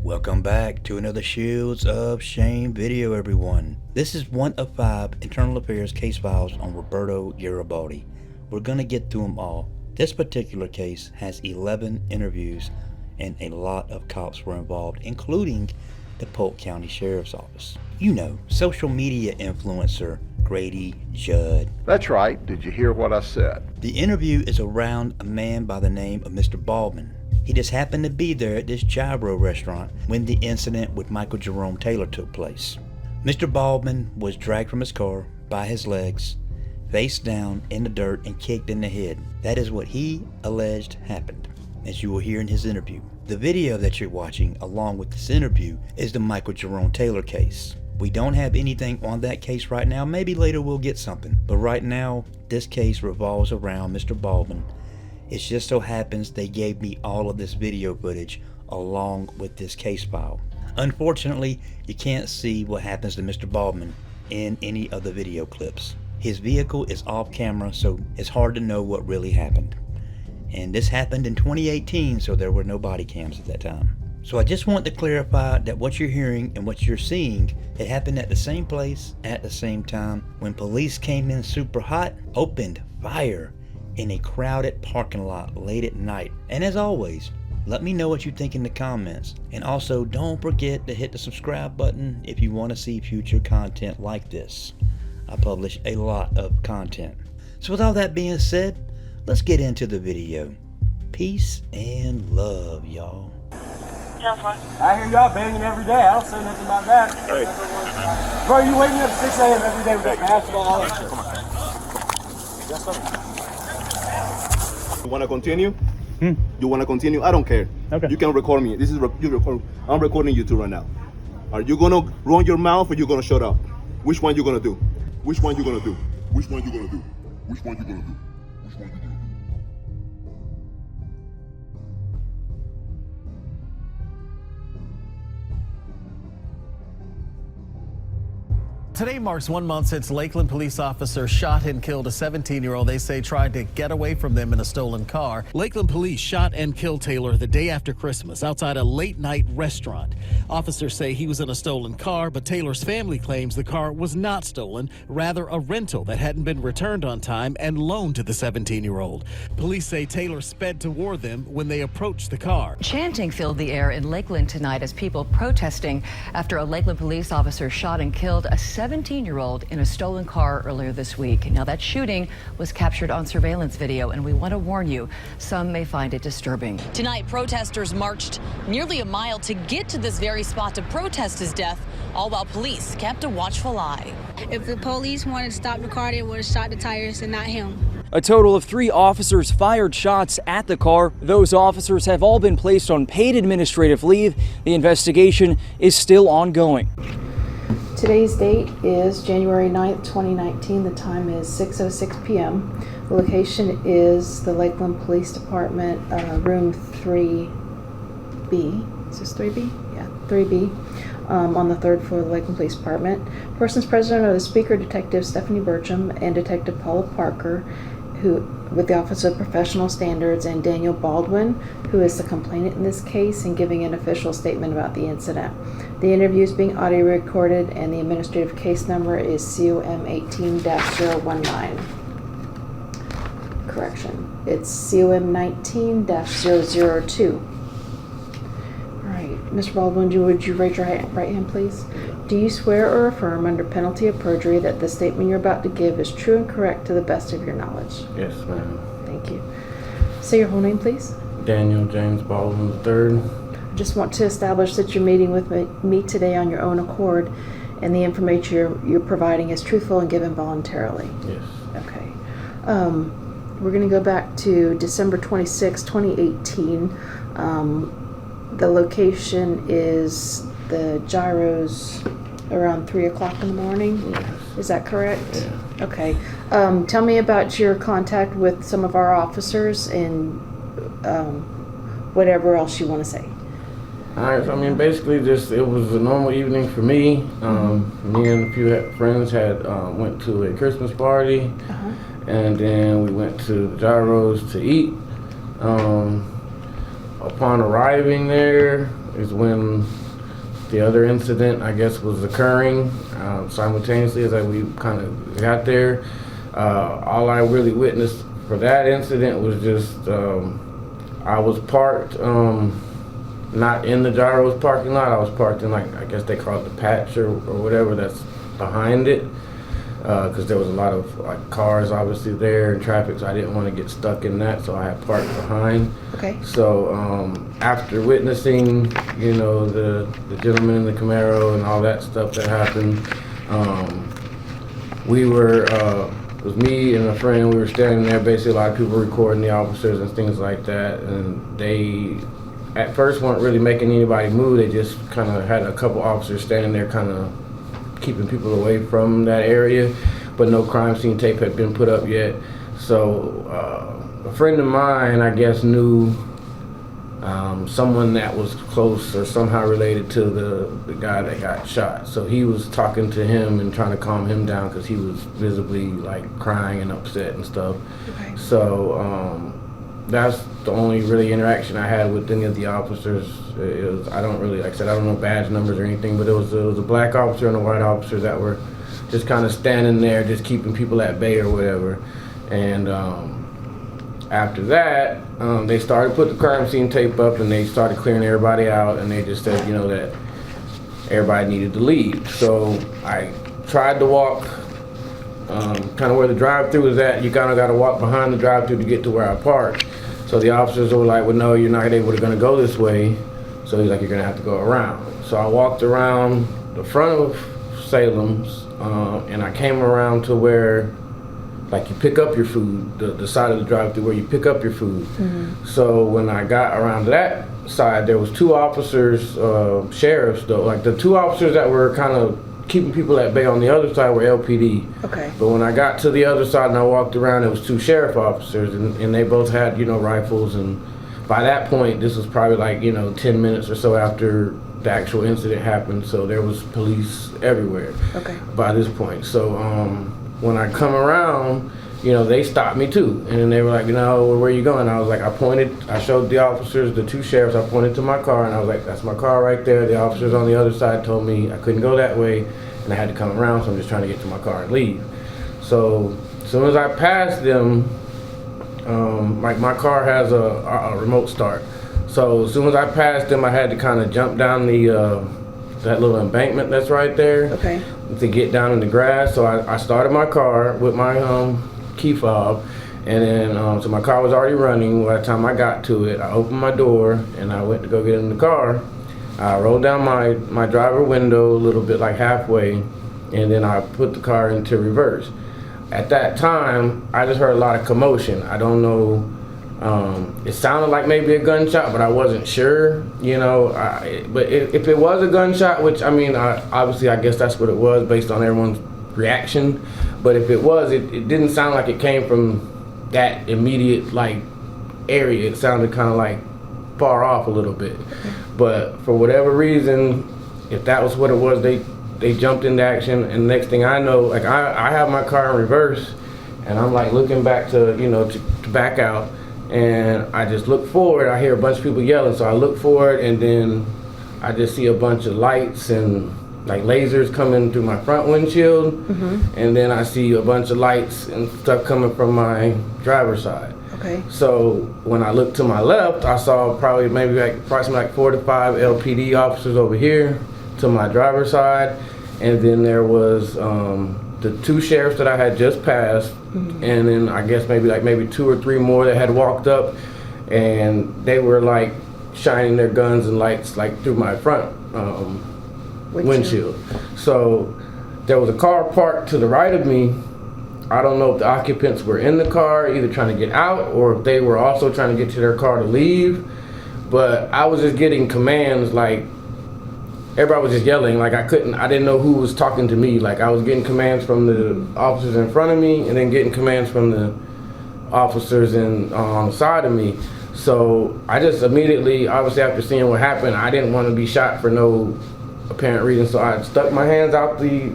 Welcome back to another Shields of Shame video, everyone. This is one of 5 internal affairs case files on Roberto Garibaldi. We're gonna get through them all. This particular case has 11 interviews and a lot of cops were involved, including the Polk County Sheriff's Office. You know, social media influencer Grady Judd. That's right. Did you hear what I said? The interview is around a man by the name of Mr. Baldwin. He just happened to be there at this Gyros restaurant when the incident with Michael Jerome Taylor took place. Mr. Baldwin was dragged from his car by his legs, face down in the dirt and kicked in the head. That is what he alleged happened, as you will hear in his interview. The video that you're watching along with this interview is the Michael Jerome Taylor case. We don't have anything on that case right now. Maybe later we'll get something. But right now, this case revolves around Mr. Baldwin. It just so happens they gave me all of this video footage along with this case file. Unfortunately, you can't see what happens to Mr. Baldwin in any of the video clips. His vehicle is off camera, so it's hard to know what really happened. And this happened in 2018, so there were no body cams at that time. So I just want to clarify that what you're hearing and what you're seeing, it happened at the same place at the same time when police came in super hot, opened fire in a crowded parking lot late at night. And as always, let me know what you think in the comments. And also don't forget to hit the subscribe button if you want to see future content like this. I publish a lot of content. So with all that being said, let's get into the video. Peace and love, y'all. I hear y'all banging every day. I don't say nothing about that. Hey. Bro, you wake me up at 6 a.m. every day with that basketball. Yes, sir. You want to continue? You want to continue? I don't care. Okay. You can record me. This is you record. I'm recording you two right now. Are you gonna run your mouth or you gonna shut up? Which one you gonna do? Which one you gonna do? Which one you gonna do? Which one you gonna do? Which one you gonna do? Today marks 1 month since Lakeland police officers shot and killed a 17-year-old they say tried to get away from them in a stolen car. Lakeland police shot and killed Taylor the day after Christmas outside a late-night restaurant. Officers say he was in a stolen car, but Taylor's family claims the car was not stolen, rather a rental that hadn't been returned on time and loaned to the 17-year-old. Police say Taylor sped toward them when they approached the car. Chanting filled the air in Lakeland tonight as people protesting after a Lakeland police officer shot and killed a 17-year-old in a stolen car earlier this week. Now, that shooting was captured on surveillance video, and we want to warn you, some may find it disturbing. Tonight, protesters marched nearly a mile to get to this very spot to protest his death, all while police kept a watchful eye. If the police wanted to stop the car, they would have shot the tires and not him. A total of 3 officers fired shots at the car. Those officers have all been placed on paid administrative leave. The investigation is still ongoing. Today's date is January 9th, 2019. The time is 6:06 p.m. The location is the Lakeland Police Department, room 3B. Is this 3B? Yeah, 3B, on the 3rd floor of the Lakeland Police Department. Persons present are the speaker, Detective Stephanie Burcham, and Detective PAULA Parker, who with the Office of Professional Standards, and Daniel Baldwin, who is the complainant in this case, and giving an official statement about the incident. The interview is being audio recorded, and the administrative case number is COM 18-019. Correction, it's COM 19-002. All right, Mr. Baldwin, would you raise your right hand, please? Do you swear or affirm under penalty of perjury that the statement you're about to give is true and correct to the best of your knowledge? Yes, ma'am. Thank you. Say your whole name, please. Daniel James Baldwin III. I just want to establish that you're meeting with me today on your own accord, and the information you're providing is truthful and given voluntarily. Yes. Okay. We're going to go back to December 26, 2018. The location is the Gyros around 3 o'clock in the morning. Yes. Is that correct? Yeah. Okay. Tell me about your contact with some of our officers and whatever else you want to say. All right, so I mean, basically just, it was a normal evening for me. Me and a few friends went to a Christmas party, and then we went to the Gyros to eat. Upon arriving there, is when the other incident, I guess, was occurring simultaneously as we kind of got there. All I really witnessed for that incident was just I was parked not in the Gyros parking lot. I was parked in, like, I guess they call it the patch or whatever that's behind it, because there was a lot of like cars obviously there and traffic, so I didn't want to get stuck in that, so I had parked behind. Okay. So after witnessing, you know, the gentleman in the Camaro and all that stuff that happened, we were it was me and a friend. We were standing there, basically a lot of people recording the officers and things like that, and they at first weren't really making anybody move. They just kind of had a couple officers standing there kind of keeping people away from that area, but no crime scene tape had been put up yet. So a friend of mine, I guess, knew someone that was close or somehow related to the guy that got shot. So he was talking to him and trying to calm him down because he was visibly like crying and upset and stuff. Okay. So that's the only really interaction I had with any of the officers. It was, I don't really, like I said, I don't know badge numbers or anything, but it was a black officer and a white officer that were just kind of standing there, just keeping people at bay or whatever. And after that, they started putting the crime scene tape up and they started clearing everybody out, and they just said, you know, that everybody needed to leave. So I tried to walk kind of where the drive-through is at. You kind of got to walk behind the drive-through to get to where I parked. So the officers were like, well, no, you're not able to go this way. So he's like, you're gonna have to go around. So I walked around the front of Salem's, and I came around to where, like, you pick up your food, the side of the drive-through where you pick up your food. Mm-hmm. So when I got around to that side, there was two officers, sheriffs though, like the two officers that were kind of keeping people at bay on the other side were LPD. Okay. But when I got to the other side and I walked around, it was two sheriff officers, and they both had, you know, rifles. And by that point, this was probably like, you know, 10 minutes or so after the actual incident happened, so there was police everywhere. Okay. By this point. So when I come around, you know, they stopped me too. And then they were like, you know, where are you going? I was like, I showed the officers, the two sheriffs, I pointed to my car, and I was like, that's my car right there. The officers on the other side told me I couldn't go that way, and I had to come around, so I'm just trying to get to my car and leave. So as soon as I passed them, like my car has a remote start. So as soon as I passed them, I had to kind of jump down that little embankment that's right there. Okay. To get down in the grass. So I started my car with my key fob, and then so my car was already running. By the time I got to it, I opened my door and I went to go get in the car. I rolled down my driver window a little bit, like halfway, and then I put the car into reverse. At that time, I just heard a lot of commotion. I don't know, it sounded like maybe a gunshot, but I wasn't sure, you know. But if it was a gunshot, which, I mean, obviously I guess that's what it was based on everyone's reaction. But if it was, it didn't sound like it came from that immediate, like, area. It sounded kind of like far off a little bit. But for whatever reason, if that was what it was, they jumped into action, and next thing I know, like I have my car in reverse, and I'm like looking back to, you know, to back out, and I just look forward. I hear a bunch of people yelling, so I look forward, and then I just see a bunch of lights and like lasers coming through my front windshield, and then I see a bunch of lights and stuff coming from my driver's side. Okay. So when I looked to my left, I saw probably maybe like approximately like 4 to 5 LPD officers over here to my driver's side, and then there was the two sheriffs that I had just passed, and then I guess maybe 2 or 3 more that had walked up, and they were like shining their guns and lights like through my front windshield. So there was a car parked to the right of me. I don't know if the occupants were in the car either trying to get out or if they were also trying to get to their car to leave, but I was just getting commands, like everybody was just yelling, like I didn't know who was talking to me. Like I was getting commands from the officers in front of me and then getting commands from the officers on the side of me. So I just immediately, obviously after seeing what happened, I didn't want to be shot for no apparent reason. So I stuck my hands out the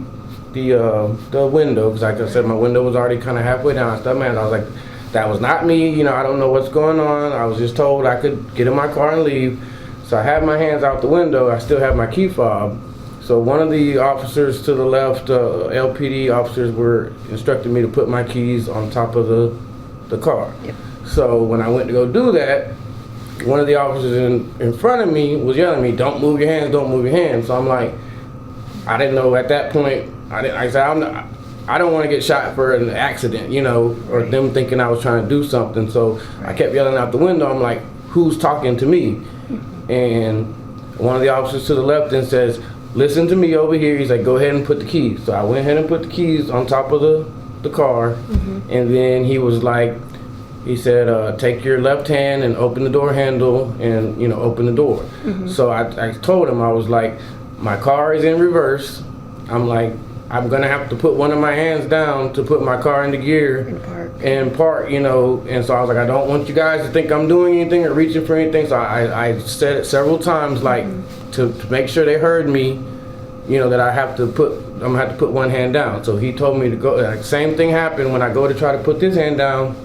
window, because like I said, my window was already kind of halfway down. I stuck my hands. I was like, that was not me. You know, I don't know what's going on. I was just told I could get in my car and leave. So So I had my hands out the window. I still have my key fob. So one of the officers to the left, LPD officers, were instructing me to put my keys on top of the car. Yep. So when I went to go do that, one of the officers in front of me was yelling at me, "Don't move your hands, don't move your hands." So I'm like, I didn't know at that point. I said, I don't want to get shot for an accident, you know, or them thinking I was trying to do something. So I kept yelling out the window. I'm like, who's talking to me? And one of the officers to the left then says, "Listen to me over here." He's like, "Go ahead and put the keys." So I went ahead and put the keys on top of the car. And then he was like, he said, "Take your left hand and open the door handle and, you know, open the door." So I told him, I was like, my car is in reverse. I'm like, I'm gonna have to put one of my hands down to put my car into gear and park, you know. And so I was like, I don't want you guys to think I'm doing anything or reaching for anything. So I said it several times, like to make sure they heard me, you know, that I'm gonna have to put one hand down. So he told me to go. Like, same thing happened when I go to try to put this hand down.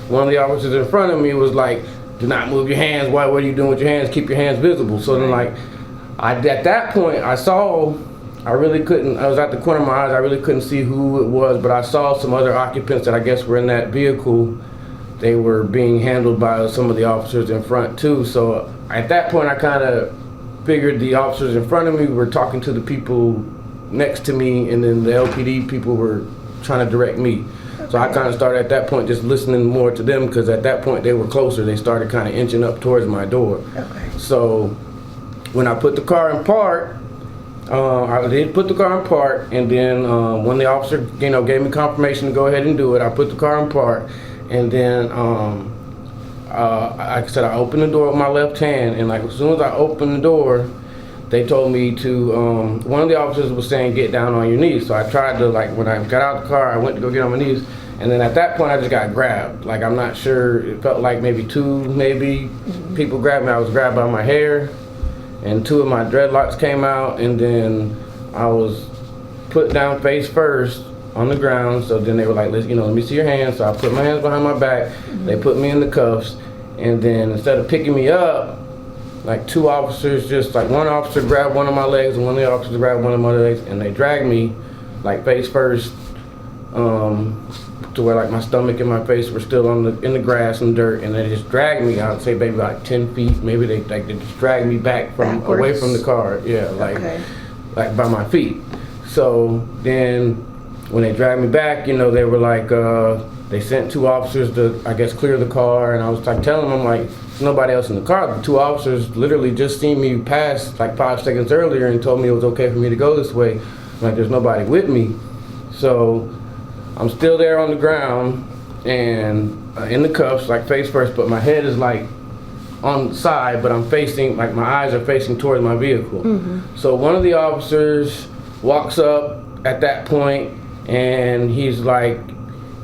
One of the officers in front of me was like, "Do not move your hands. What are you doing with your hands? Keep your hands visible." So then, like, at that point, I really couldn't, I was at the corner of my eyes, I really couldn't see who it was, but I saw some other occupants that I guess were in that vehicle. They were being handled by some of the officers in front too. So at that point, I kind of figured the officers in front of me were talking to the people next to me, and then the LPD people were trying to direct me. So I kind of started at that point just listening more to them, because at that point they were closer. They started kind of inching up towards my door. So when I put the car in park, I did put the car in park, and then when the officer, you know, gave me confirmation to go ahead and do it, I put the car in park, and then like I said, I opened the door with my left hand, and like as soon as I opened the door, they told me to, one of the officers was saying, "Get down on your knees." So I tried to, like, when I got out of the car, I went to go get on my knees, and then at that point I just got grabbed. Like, I'm not sure, it felt like maybe two people grabbed me. I was grabbed by my hair, and two of my dreadlocks came out, and then I was put down face first on the ground. So then they were like, "Let's, you know, let me see your hands." So I put my hands behind my back. They put me in the cuffs, and then instead of picking me up, like two officers, just like one officer grabbed one of my legs and one of the officers grabbed one of my legs, and they dragged me like face first, to where like my stomach and my face were still in the grass and dirt, and they just dragged me. I'd say maybe like 10 feet. Maybe they just dragged me back from away from the car. Yeah, like by my feet. So then when they dragged me back, you know, they were like, they sent two officers to, I guess, clear the car, and I was like telling them, like, there's nobody else in the car. The two officers literally just seen me pass like 5 seconds earlier and told me it was okay for me to go this way. Like, there's nobody with me. So I'm still there on the ground and in the cuffs, like face first, but my head is like on the side, but I'm facing, like my eyes are facing towards my vehicle. So one of the officers walks up at that point, and he's like,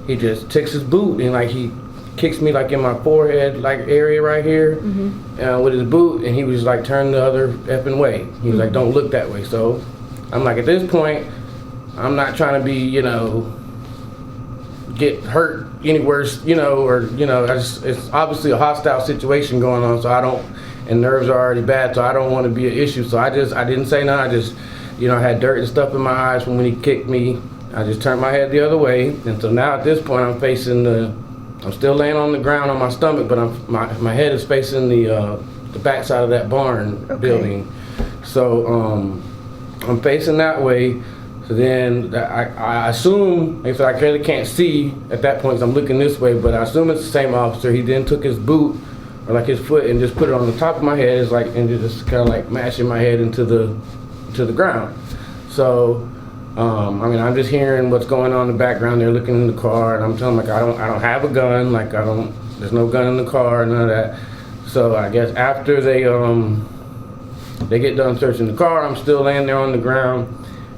he just takes his boot and like he kicks me like in my forehead like area right here with his boot, and he was like, "Turn the other effing way." He's like, "Don't look that way." So I'm like, at this point, I'm not trying to be, you know, get hurt any worse, you know, or, you know, it's obviously a hostile situation going on, so I don't, and nerves are already bad, so I don't want to be an issue. So I didn't say nothing. I just, you know, I had dirt and stuff in my eyes from when he kicked me. I just turned my head the other way, and so now at this point I'm facing I'm still laying on the ground on my stomach, but my head is facing the back side of that barn building. So I'm facing that way. So then I assume, if I really can't see at that point, 'cause I'm looking this way, but I assume it's the same officer. He then took his boot, or like his foot, and just put it on the top of my head. It's like, and just kind of like mashing my head into the ground. So I mean, I'm just hearing what's going on in the background. They're looking in the car, and I'm telling them, like, I don't have a gun. Like, there's no gun in the car, none of that. So I guess after they get done searching the car, I'm still laying there on the ground,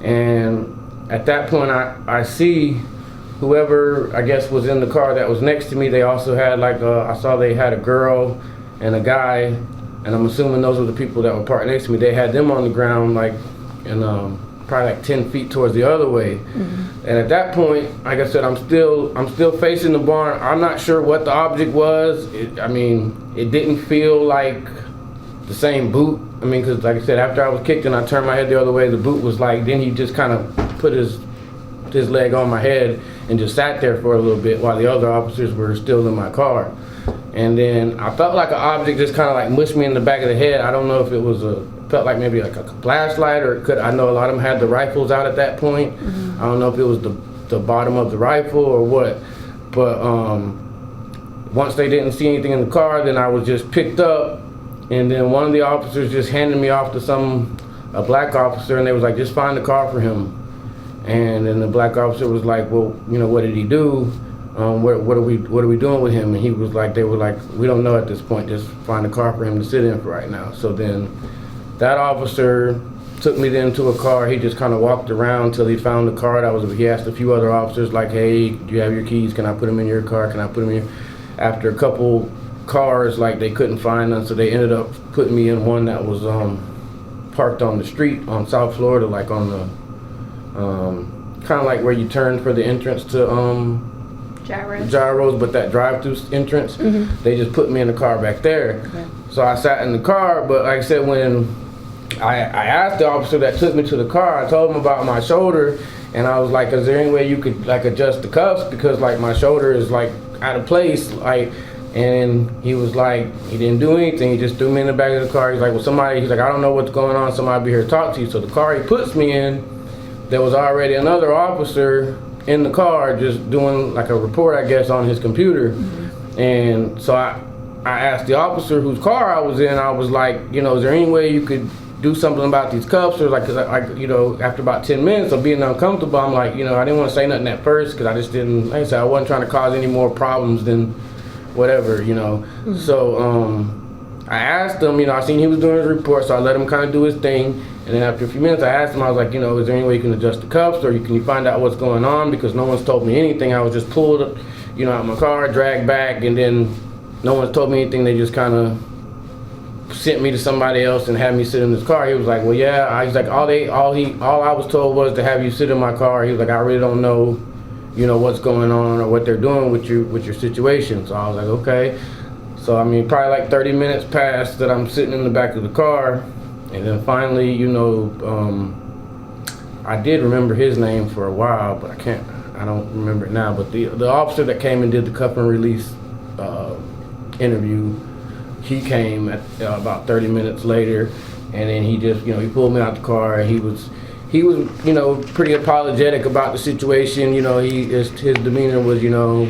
and at that point I see whoever I guess was in the car that was next to me. They also had like I saw they had a girl and a guy, and I'm assuming those were the people that were parked next to me. They had them on the ground, like, and probably like 10 feet towards the other way. And at that point, like I said, I'm still facing the barn. I'm not sure what the object was. I mean, it didn't feel like the same boot. I mean, because like I said, after I was kicked and I turned my head the other way, the boot was like, then he just kind of put his leg on my head and just sat there for a little bit while the other officers were still in my car. And then I felt like an object just kind of like mushed me in the back of the head. I don't know if it was felt like maybe like a flashlight, or I know a lot of them had the rifles out at that point. I don't know if it was the bottom of the rifle or what. But once they didn't see anything in the car, then I was just picked up, and then one of the officers just handed me off to a black officer, and they was like, just find the car for him. And then the black officer was like, well, you know, what did he do? What are we doing with him? And he was like, they were like, we don't know at this point, just find a car for him to sit in for right now. So then that officer took me then to a car. He just kind of walked around till he found the car. He asked a few other officers like, hey, do you have your keys? Can I put them in your car? Can I put them in your... After a couple cars, like they couldn't find them, so they ended up putting me in one that was parked on the street on South Florida, like on the kind of like where you turn for the entrance to Gyros, but that drive-through entrance, they just put me in the car back there. Okay. So I sat in the car, but like I said, when I asked the officer that took me to the car, I told him about my shoulder, and I was like, is there any way you could like adjust the cuffs, because like my shoulder is like out of place, like. And he was like, he didn't do anything. He just threw me in the back of the car. He's like, well, he's like, I don't know what's going on. Somebody be here to talk to you. So the car he puts me in, there was already another officer in the car just doing like a report, I guess, on his computer. And so I asked the officer whose car I was in, I was like, you know, is there any way you could do something about these cuffs? Or like, you know, after about 10 minutes of being uncomfortable, I'm like, you know, I didn't want to say nothing at first because I just didn't, like I said, I wasn't trying to cause any more problems than whatever, you know. So I asked him, you know, I seen he was doing his report, so I let him kind of do his thing. And then after a few minutes, I asked him, I was like, you know, is there any way you can adjust the cuffs, or can you find out what's going on? Because no one's told me anything. I was just pulled, you know, out of my car, dragged back, and then no one's told me anything. They just kind of sent me to somebody else and had me sit in this car. He was like, well, yeah. He's like, all I was told was to have you sit in my car. He was like, I really don't know, you know, what's going on or what they're doing with your situation. So I was like, okay. So I mean, probably like 30 minutes passed that I'm sitting in the back of the car, and then finally, you know, I did remember his name for a while, but I don't remember it now. But the officer that came and did the cuff and release interview, he came at about 30 minutes later, and then he just, you know, he pulled me out the car, and he was, you know, pretty apologetic about the situation. You know, his demeanor was, you know,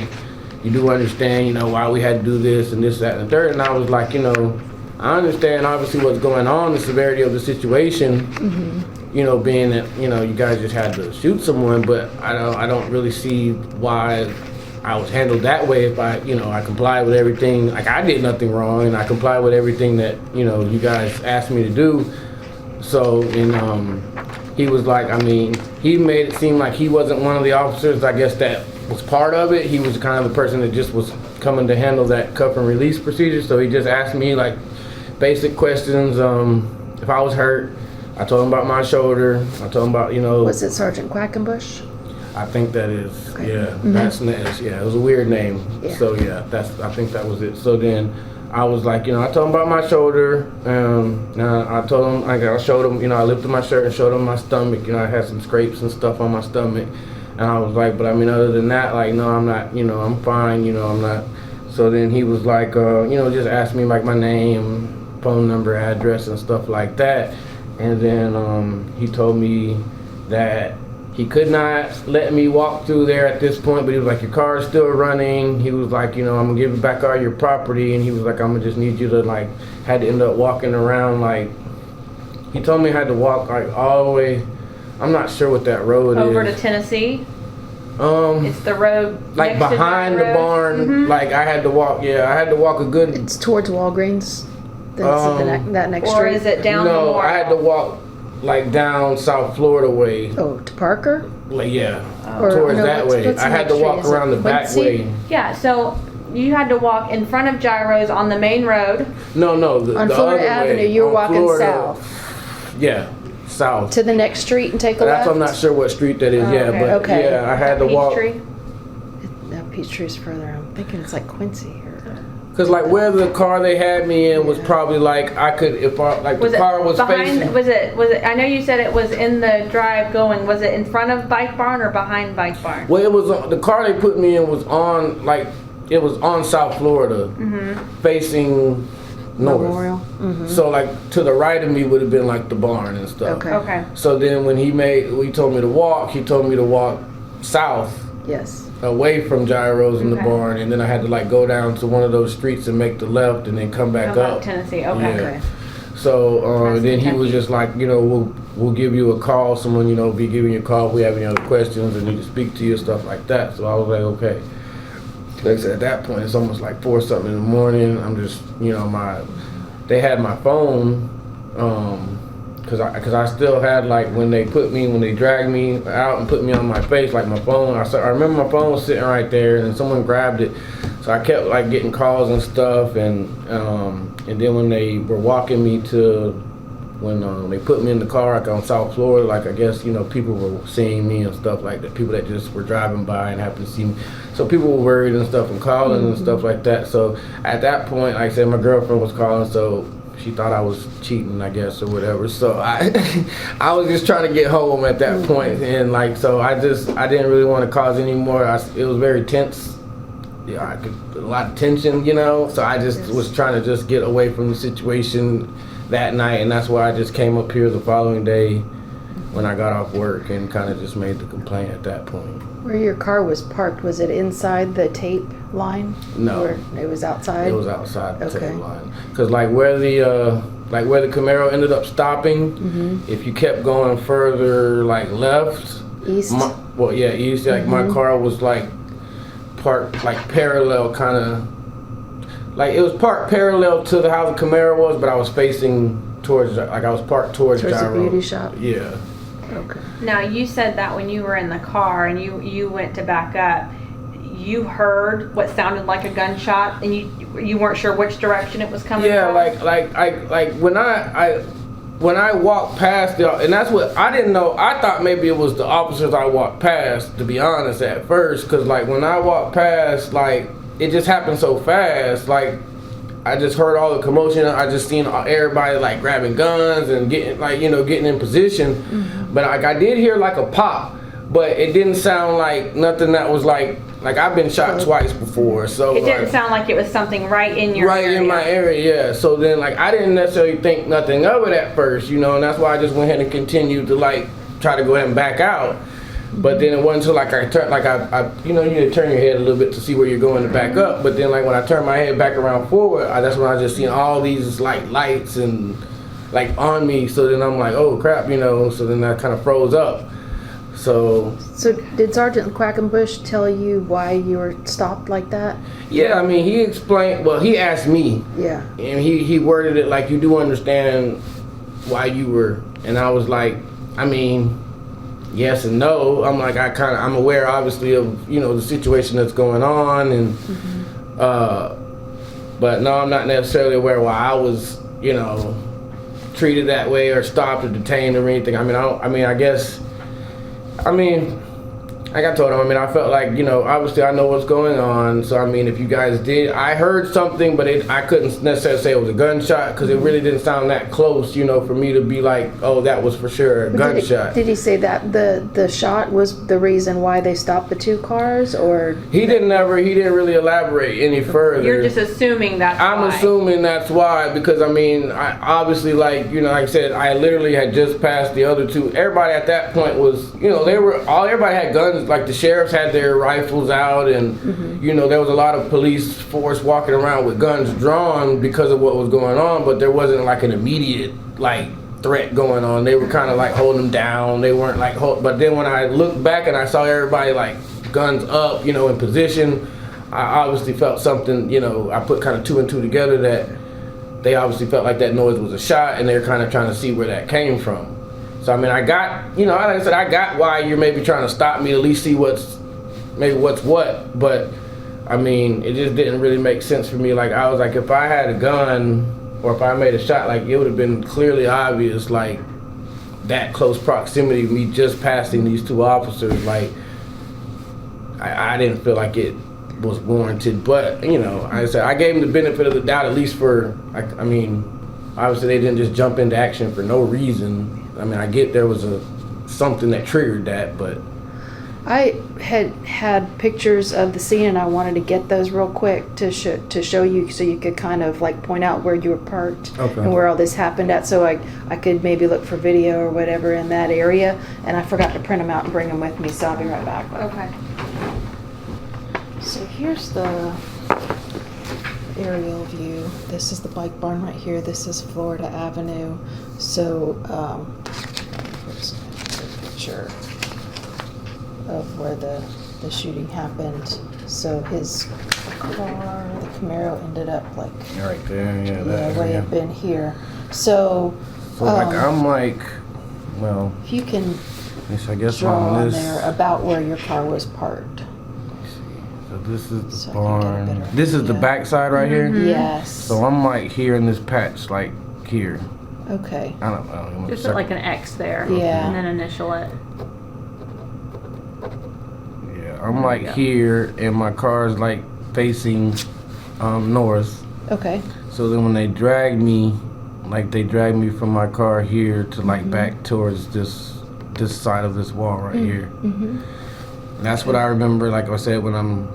you do understand, you know, why we had to do this and this, that, and the third. And I was like, you know, I understand obviously what's going on, the severity of the situation, you know, being that, you know, you guys just had to shoot someone, but I don't really see why I was handled that way if I complied with everything. Like, I did nothing wrong, and I complied with everything that, you know, you guys asked me to do. So, and he was like, I mean, he made it seem like he wasn't one of the officers, I guess, that was part of it. He was kind of the person that just was coming to handle that cuff and release procedure. So he just asked me like basic questions. If I was hurt, I told him about my shoulder. I told him about, you know. Was it Sergeant Quackenbush? I think that is, okay. Yeah, that's Nez. Yeah, it was a weird name. Yeah. So yeah, I think that was it. So then I was like, you know, I told him about my shoulder. I told him, I showed him, you know, I lifted my shirt and showed him my stomach. You know, I had some scrapes and stuff on my stomach. And I was like, but I mean, other than that, like, no, I'm not, you know, I'm fine, you know, I'm not. So then he was like, you know, just asked me like my name, phone number, address, and stuff like that. And then he told me that he could not let me walk through there at this point, but he was like, your car is still running. He was like, you know, I'm gonna give you back all your property. And he was like, I'm gonna just need you to, like, had to end up walking around, like, he told me I had to walk like all the way, I'm not sure what that road over is. to Tennessee? It's the road like next behind to the barn, like I had to walk, I had to walk a good. It's towards Walgreens, that next street? Or is it down No, Memorial? I had to walk like down South Florida way. Oh, to Parker? Like, yeah, Or, towards no, that what's way. the I had next to walk street? Is around it the back Quincy? way. Yeah, so you had to walk in front of Gyros on the main road. No, on the Florida other Avenue, way, you're on walking Florida. south. Yeah, south. To the next street and take a That's left? I'm not sure what street that is. Oh, yeah, okay. but Okay. yeah, I had to walk. Peachtree? No, Peachtree's further. I'm thinking it's like Quincy or. Cause like where the car they had me in was probably like I could if I like the car was behind, facing. Was it? I know you said it was in the drive going. Was it in front of Bike Barn or behind Bike Barn? Well, it was the car they put me in was on like it was on South Florida, facing north. Memorial. So like to the right of me would have been like the barn and stuff. Okay. So then when he told me to walk, he told me to walk south. Yes. Away from Gyros in the barn, and then I had to like go down to one of those streets and make the left, and then come back up. Tennessee. Yeah. Okay. So then he was just like, we'll give you a call. Someone be giving you a call if we have any other questions and need to speak to you, stuff like that. So I was like, okay. Like I said, at that point it's almost like 4 something in the morning. I'm just they had my phone. Cause I still had like when they dragged me out and put me on my face, like my phone. I remember my phone was sitting right there, and someone grabbed it. So I kept like getting calls and stuff, and then when they were walking me to when they put me in the car like on South Florida, like I guess people were seeing me and stuff like that. People that just were driving by and happened to see me. So people were worried and stuff and calling and stuff like that. So at that point, like I said, my girlfriend was calling, so she thought I was cheating, I guess, or whatever. So I was just trying to get home at that point, and like so I didn't really want to cause any more. It was very tense. Yeah, a lot of tension, So I just was trying to just get away from the situation that night, and that's why I just came up here the following day when I got off work and kind of just made the complaint at that point. Where your car was parked, was it inside the tape line? No. Or it was outside? It was outside the tape line. Because like where the Camaro ended up stopping, if you kept going further like left, east. East. Like my car was like parked like parallel, kind of like it was parked parallel to how the Camaro was, but I was facing towards I was parked towards the Gyro. beauty shop. Yeah. Okay. Now you said that when you were in the car and you went to back up, you heard what sounded like a gunshot, and you weren't sure which direction it was coming from. like when I walked past and that's what I didn't know. I thought maybe it was the officers I walked past, to be honest, at first, because like when I walked past, like it just happened so fast, like I just heard all the commotion. I just seen everybody like grabbing guns and getting in position. But like I did hear like a pop, but it didn't sound like nothing that was like I've been shot twice before, so it didn't sound like it was something right in your area. In my area, yeah. So then like I didn't necessarily think nothing of it at first, and that's why I just went ahead and continued to like try to go ahead and back out. But then it wasn't until like I turned, like I you need to turn your head a little bit to see where you're going to back up. But then like when I turned my head back around forward, that's when I just seen all these like lights and like on me. So then I'm like, oh crap, So then I kind of froze up. So did Sergeant Quackenbush tell you why you were stopped like that? Yeah, I mean he explained. Well, he asked me. Yeah. And he worded it like, you do understand why you were, and I was like, I mean, yes and no. I'm like, I'm aware obviously of the situation that's going on, and but no, I'm not necessarily aware why I was treated that way or stopped or detained or anything. Like I told him, I felt like, obviously I know what's going on. So, if you guys did, I heard something, but I couldn't necessarily say it was a gunshot because it really didn't sound that close, for me to be like, oh, that was for sure a gunshot. Did he say that the shot was the reason why they stopped the two cars, or? He didn't really elaborate any further. You're just assuming that's why. I'm assuming that's why, because I obviously, like I said, I literally had just passed the other two. Everybody at that point was, everybody had guns. Like the sheriffs had their rifles out, and there was a lot of police force walking around with guns drawn because of what was going on, but there wasn't like an immediate like threat going on. They were kind of like holding them down. They weren't like but then when I looked back and I saw everybody like guns up, in position, I obviously felt something, I put kind of 2 and 2 together that they obviously felt like that noise was a shot, and they're kind of trying to see where that came from. So I got, like I said, I got why you're maybe trying to stop me to at least see what's what, but it just didn't really make sense for me. Like I was like, if I had a gun or if I made a shot, like it would have been clearly obvious, like that close proximity of me just passing these two officers. Like I didn't feel like it was warranted. But you know, I said I gave them the benefit of the doubt, at least for. I mean, obviously they didn't just jump into action for no reason. I mean, I get there was something that triggered that, but. I had pictures of the scene, and I wanted to get those real quick to show you, so you could kind of like point out where you were parked and where all this happened at, so I could maybe look for video or whatever in that area. And I forgot to print them out and bring them with me, so I'll be right back. Okay. So here's the aerial view. This is the bike barn right here. This is Florida Avenue. So here's a picture of where the shooting happened. So his car, the Camaro, ended up like right there, yeah, way up in here. So like I'm like, well, if you can I guess draw on on this, there about where your car was parked. so this is the So barn. This is the back side right here. Yes. So I'm like here in this patch, like here. Okay. I don't know. Just put like an X there. Yeah. And then initial it. I'm like here, and my car's like facing north. Okay. So then when they drag me, like they drag me from my car here to like back towards this side of this wall right here. That's what I remember. Like I said, when I'm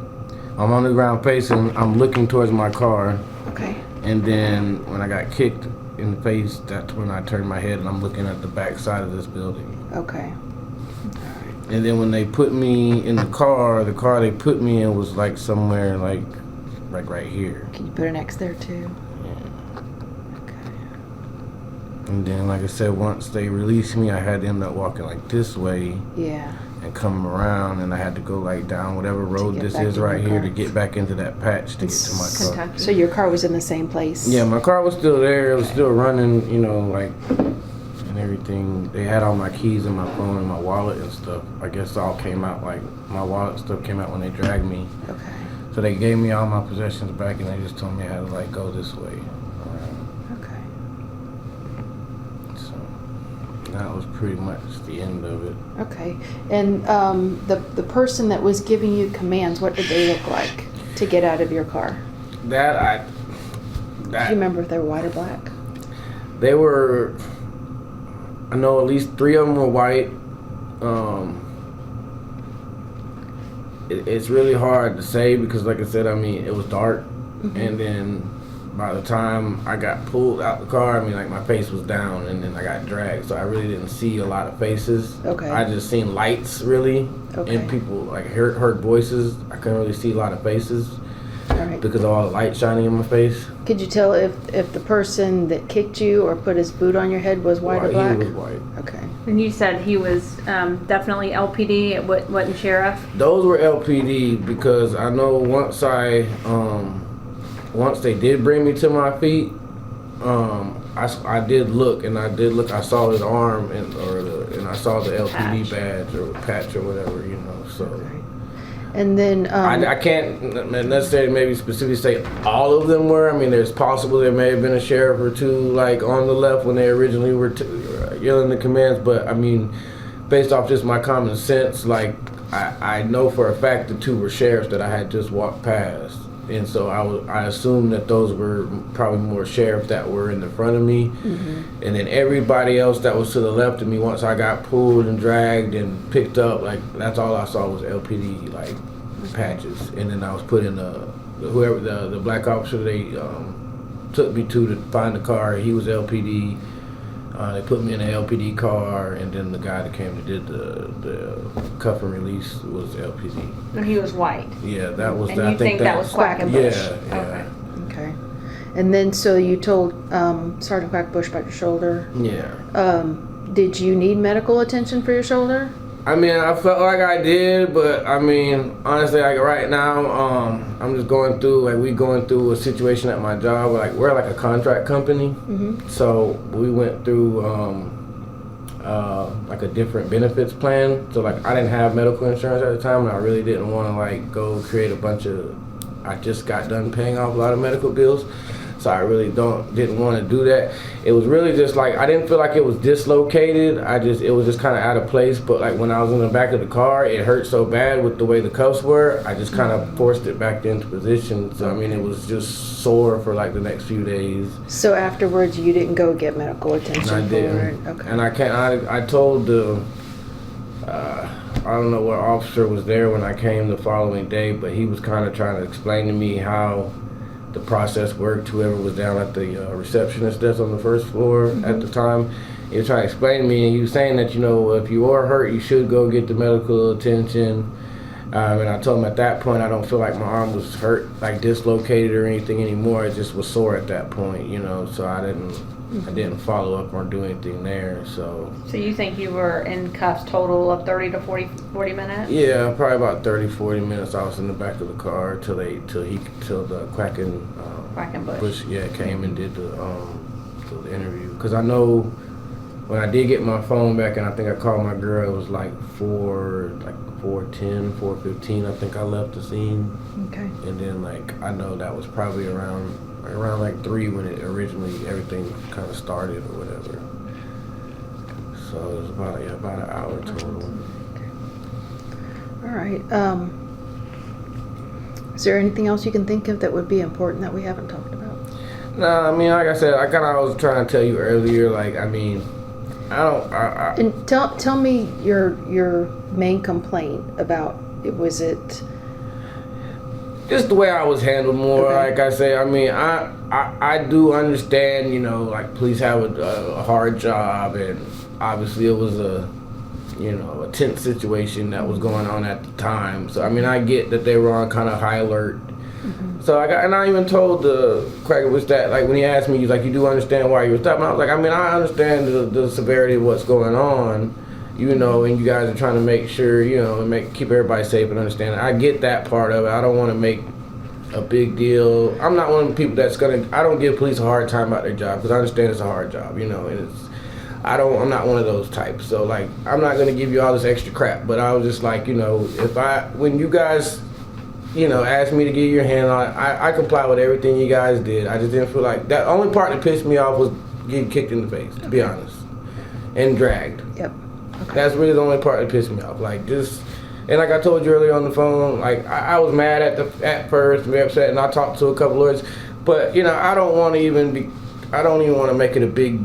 on the ground facing, I'm looking towards my car. Okay. And then when I got kicked in the face, that's when I turned my head and I'm looking at the back side of this building. Okay. And then when they put me in the car they put me in was like somewhere like right here. Can you put an X there too? And then, like I said, once they released me, I had to end up walking like this way. Yeah. And coming around, and I had to go like down whatever road this is right here to get back into that patch to get to my car. So your car was in the same place? Yeah, my car was still there. It was still running, you know, like, and everything. They had all my keys and my phone and my wallet and stuff. I guess it all came out, like, my wallet stuff came out when they dragged me. Okay. So they gave me all my possessions back, and they just told me I had to, like, go this way. Okay. So that was pretty much the end of it. Okay. And the person that was giving you commands, what did they look like to get out of your car? Do you remember if they were white or black? They were, I know at least 3 of them were white. It's really hard to say because, like I said, I mean, it was dark. And then by the time I got pulled out the car, I mean, like, my face was down and then I got dragged. So I really didn't see a lot of faces. Okay. I just seen lights, really. Okay. And people, like, heard voices. I couldn't really see a lot of faces. All right. Because of all the light shining in my face. Could you tell if the person that kicked you or put his boot on your head was white or black? He was white. Okay. And you said he was definitely LPD, it wasn't sheriff? Those were LPD because I know once they did bring me to my feet, I did look, I saw his arm and I saw the LPD badge or patch or whatever, you know, so. Okay. And then I can't necessarily maybe specifically say all of them were. I mean, there's possible there may have been a sheriff or two like on the left when they originally were yelling the commands, but I mean, based off just my common sense, like I know for a fact the 2 were sheriffs that I had just walked past, and so I assumed that those were probably more sheriffs that were in the front of me, and then everybody else that was to the left of me, once I got pulled and dragged and picked up, like that's all I saw was LPD like patches, and then I was put in whoever the black officer they took me to find the car. He was LPD. They put me in an LPD car, and then the guy that came and did the cuff and release was LPD. And he was white? Yeah, that was. And you think that was Quackenbush? Yeah. Okay. Okay. And then so you told Sergeant Quackenbush about your shoulder. Yeah. Did you need medical attention for your shoulder? I mean, I felt like I did, but I mean, honestly, like right now, I'm just going through a situation at my job where, like, we're like a contract company. So we went through like a different benefits plan. So like I didn't have medical insurance at the time, and I really didn't want to like go create a bunch of. I just got done paying off a lot of medical bills. so I really didn't want to do that. It was really just like, I didn't feel like it was dislocated. It was just kind of out of place. But like when I was in the back of the car, it hurt so bad with the way the cuffs were. I just kind of forced it back into position. So I mean, it was just sore for like the next few days. So afterwards, you didn't go get medical attention? I didn't. Okay. And I told the, I don't know what officer was there when I came the following day, but he was kind of trying to explain to me how the process worked. Whoever was down at the receptionist desk on the first floor at the time, he was trying to explain to me, and he was saying that, you know, if you are hurt, you should go get the medical attention. And I told him at that point, I don't feel like my arm was hurt, like dislocated or anything anymore. It just was sore at that point, you know, so I didn't follow up or do anything there. So you think you were in cuffs total of 30 to 40 minutes? Yeah, probably about 30-40 minutes. I was in the back of the car till the Quackenbush came and did the interview. Because I know when I did get my phone back, and I think I called my girl, it was like 4:10, 4:15. I think I left the scene. Okay. And then like I know that was probably around like 3 when it originally everything kind of started or whatever. So it was about an hour total. Okay. All right. Is there anything else you can think of that would be important that we haven't talked about? No, I mean, like I said, I kind of was trying to tell you earlier. Like, I mean, And tell me your main complaint about it. Was it just the way I was handled more? Okay. Like I say, I mean, I do understand, you know, like police have a hard job, and obviously it was a tense situation that was going on at the time. So I mean, I get that they were on kind of high alert. So I even told the cracker was that, like, when he asked me, he's like, you do understand why you were stopping? I was like, I mean, I understand the severity of what's going on, you know, and you guys are trying to make sure, you know, and keep everybody safe and understand. I get that part of it. I don't want to make a big deal. I'm not one of the people I don't give police a hard time about their job, because I understand it's a hard job, you know, and I'm not one of those types. So like, I'm not going to give you all this extra crap, but I was just like, you know, when you guys, you know, asked me to give you your hand on it, I complied with everything you guys did. I just didn't feel like that. Only part that pissed me off was getting kicked in the face, to be honest, and dragged. Yep. Okay. That's really the only part that pissed me off. Like, just, and like I told you earlier on the phone, like I was mad at first, very upset, and I talked to a couple lawyers, but you know, I don't even want to make it a big.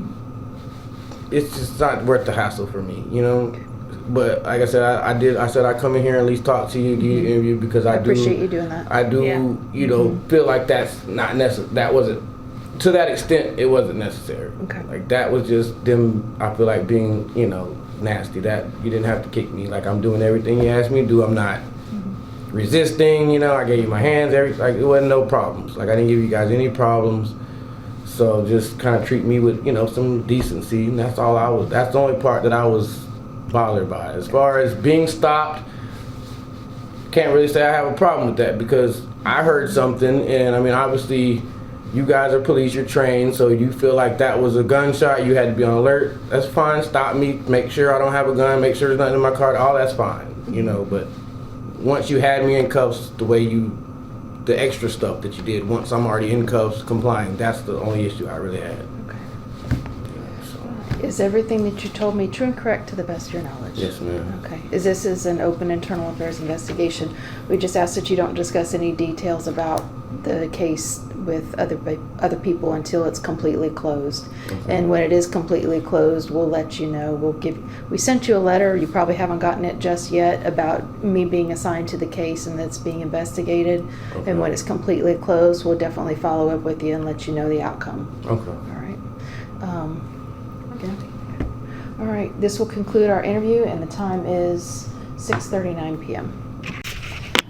It's just not worth the hassle for me, you know. But like I said, I said I'd come in here and at least talk to you, do your interview, because I appreciate you doing that. I do, you know, feel like that's not necessary. That wasn't, to that extent, it wasn't necessary. Okay. Like, that was just them, I feel like, being, you know, nasty. That you didn't have to kick me. Like, I'm doing everything you asked me to do. I'm not resisting, you know. I gave you my hands, like, it wasn't no problems. Like, I didn't give you guys any problems. So just kind of treat me with, you know, some decency, and that's all that's the only part that I was bothered by. As far as being stopped, can't really say I have a problem with that, because I heard something, and I mean, obviously you guys are police, you're trained, so you feel like that was a gunshot, you had to be on alert. That's fine. Stop me, make sure I don't have a gun, make sure there's nothing in my car, all that's fine, you know. But once you had me in cuffs, the extra stuff that you did, once I'm already in cuffs complying, that's the only issue I really had. Is everything that you told me true and correct to the best of your knowledge? Yes, ma'am. Okay. This is an open internal affairs investigation. We just ask that you don't discuss any details about the case with other people until it's completely closed. Okay. And when it is completely closed, we'll let you know. We sent you a letter. You probably haven't gotten it just yet, about me being assigned to the case and that's being investigated. Okay. And when it's completely closed, we'll definitely follow up with you and let you know the outcome. Okay. All right. Okay. All right, this will conclude our interview, and the time is 6:39 p.m.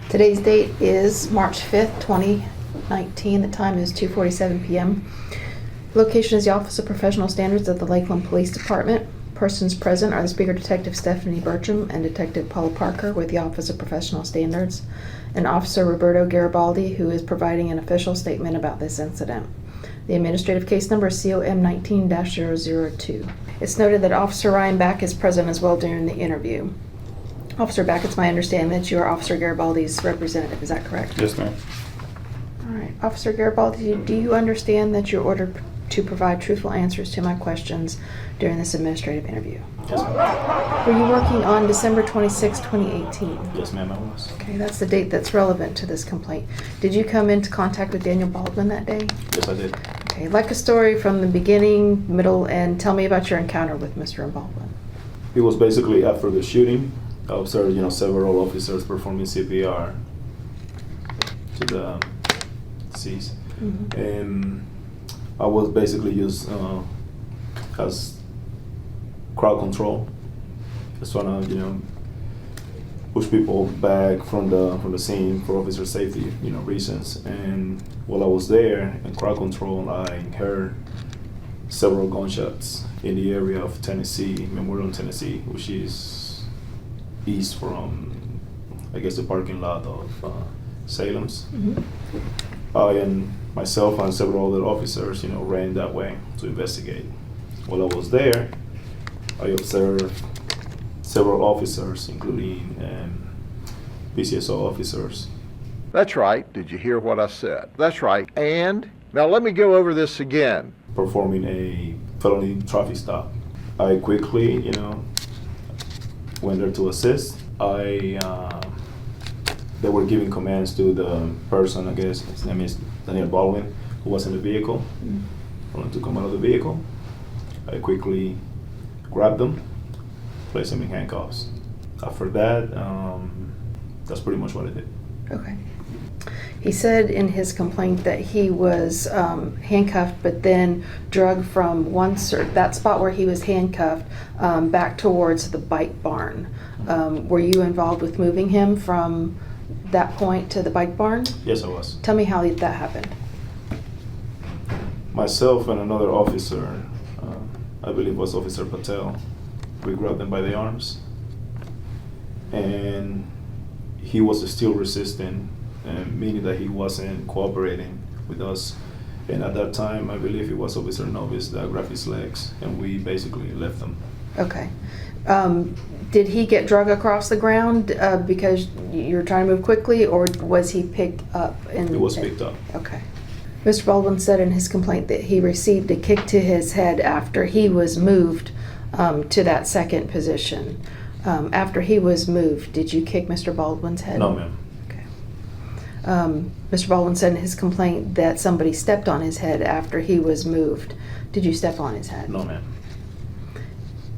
Today's date is March 5th, 2019. The time is 2:47 p.m. Location is the Office of Professional Standards of the Lakeland Police Department. Persons present are the Speaker Detective Stephanie Bertram and Detective Paula Parker with the Office of Professional Standards, and Officer Roberto Garibaldi, who is providing an official statement about this incident. The administrative case number is COM 19-002. It's noted that Officer Ryan Back is present as well during the interview. Officer Back, it's my understanding that you are Officer Garibaldi's representative. Is that correct? Yes, ma'am. All right. right. Officer Garibaldi, do you understand that you're ordered to provide truthful answers to my questions during this administrative interview? Yes, ma'am. Were you working on December 26, 2018? Yes, ma'am, I was. Okay, that's the date that's relevant to this complaint. Did you come into contact with Daniel Baldwin that day? Yes, I did. Okay, like a story from the beginning, middle, and tell me about your encounter with Mr. Baldwin. It was basically after the shooting. I observed, several officers performing CPR to the deceased. Mm-hmm. And I was basically used as crowd control, just trying to push people back from the scene for officer safety reasons. And while I was there in crowd control, I heard several gunshots in the area of Tennessee, Memorial, Tennessee, which is east from, I guess, the parking lot of Salem's. Mm-hmm. I and myself and several other officers, ran that way to investigate. While I was there, I observed several officers, including PCSO officers. That's right. Did you hear what I said? That's right. And now let me go over this again. Performing a felony traffic stop. I quickly, went there to assist. They were giving commands to the person, I guess his name is Daniel Baldwin, who was in the vehicle. For him to come out of the vehicle, I quickly grabbed them, placed them in handcuffs. After that, that's pretty much what I did. Okay. He said in his complaint that he was handcuffed, but then drugged from that spot where he was handcuffed back towards the bike barn. Were you involved with moving him from that point to the bike barn? Yes, I was. Tell me how that happened. Myself and another officer, I believe was Officer Patel, we grabbed him by the arms, and he was still resisting, meaning that he wasn't cooperating with us. And at that time, I believe it was Officer Novice that grabbed his legs, and we basically left them. Okay. Did he get drug across the ground because you were trying to move quickly, or was he picked up? He was picked up. Okay. Mr. Baldwin said in his complaint that he received a kick to his head after he was moved to that second position. After he was moved, did you kick Mr. Baldwin's head? No, ma'am. Okay. Mr. Baldwin said in his complaint that somebody stepped on his head after he was moved. Did you step on his head? No, ma'am.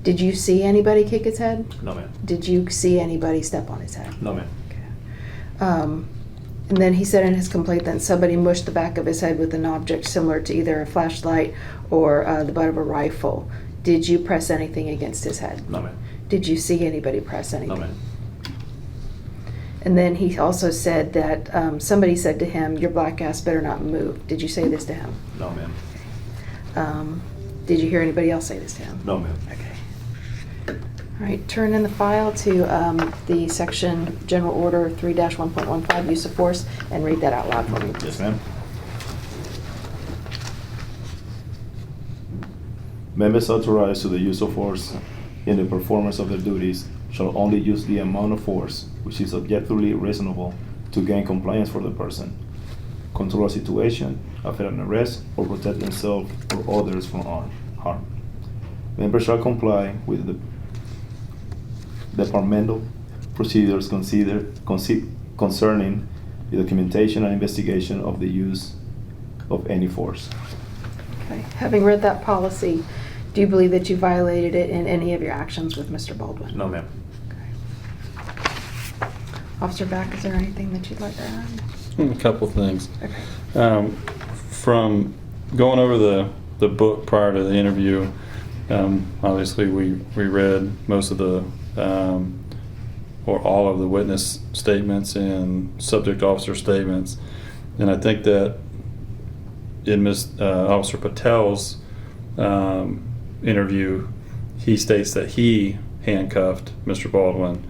Did you see anybody kick his head? No, ma'am. Did you see anybody step on his head? No, ma'am. Okay. And then he said in his complaint that somebody mushed the back of his head with an object similar to either a flashlight or the butt of a rifle. Did you press anything against his head? No, ma'am. Did you see anybody press anything? No, ma'am. And then he also said that somebody said to him, "Your black ass better not move." Did you say this to him? No, ma'am. Did you hear anybody else say this to him? No, ma'am. Okay. All right, turn in the file to the section General Order 3-1.15, use of force, and read that out loud for me. Yes, ma'am. Members authorized to the use of force in the performance of their duties shall only use the amount of force which is objectively reasonable to gain compliance for the person, control a situation, effect an arrest, or protect themselves or others from harm. Members shall comply with the departmental procedures concerning the documentation and investigation of the use of any force. Okay. Having read that policy, do you believe that you violated it in any of your actions with Mr. Baldwin? No, ma'am. Okay. Officer Back, is there anything that you'd like to add? A couple of things. Okay. From going over the book prior to the interview, obviously we read most of the or all of the witness statements and subject officer statements, and I think that in Officer Patel's interview, he states that he handcuffed Mr. Baldwin.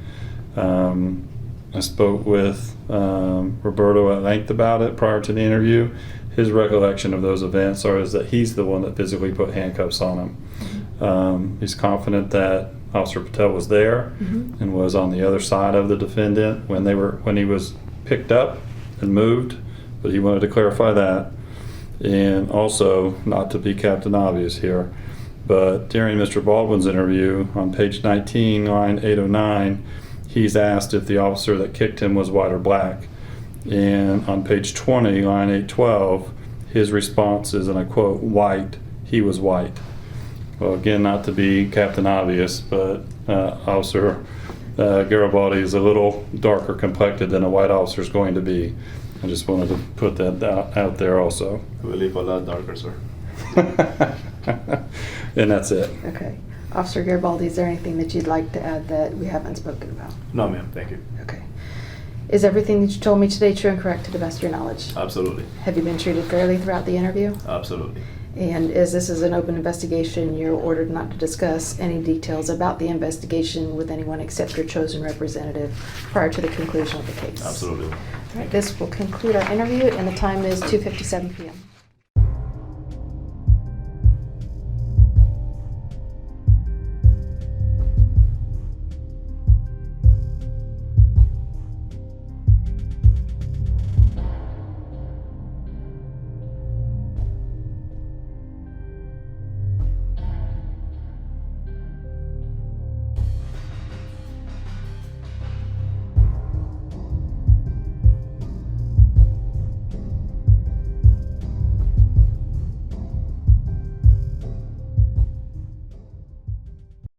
I spoke with Roberto at length about it prior to the interview. His recollection of those events is that he's the one that physically put handcuffs on him. He's confident that Officer Patel was there and was on the other side of the defendant when he was picked up and moved but he wanted to clarify that. And also, not to be Captain Obvious here, but during Mr. Baldwin's interview on page 19, line 809, he's asked if the officer that kicked him was white or black. And on page 20, line 812, his response is, and I quote, white, he was white. Well, again, not to be Captain Obvious, but Officer Garibaldi is a little darker complected than a white officer is going to be. I just wanted to put that out there also. I believe a lot darker, sir. And that's it. Okay. Officer Garibaldi, is there anything that you'd like to add that we haven't spoken about? No, ma'am. Thank you. Okay. Is everything that you told me today true and correct to the best of your knowledge? Absolutely. Have you been treated fairly throughout the interview? Absolutely. And as this is an open investigation, you're ordered not to discuss any details about the investigation with anyone except your chosen representative prior to the conclusion of the case. Absolutely. All right, this will conclude our interview, and the time is 2:57 p.m.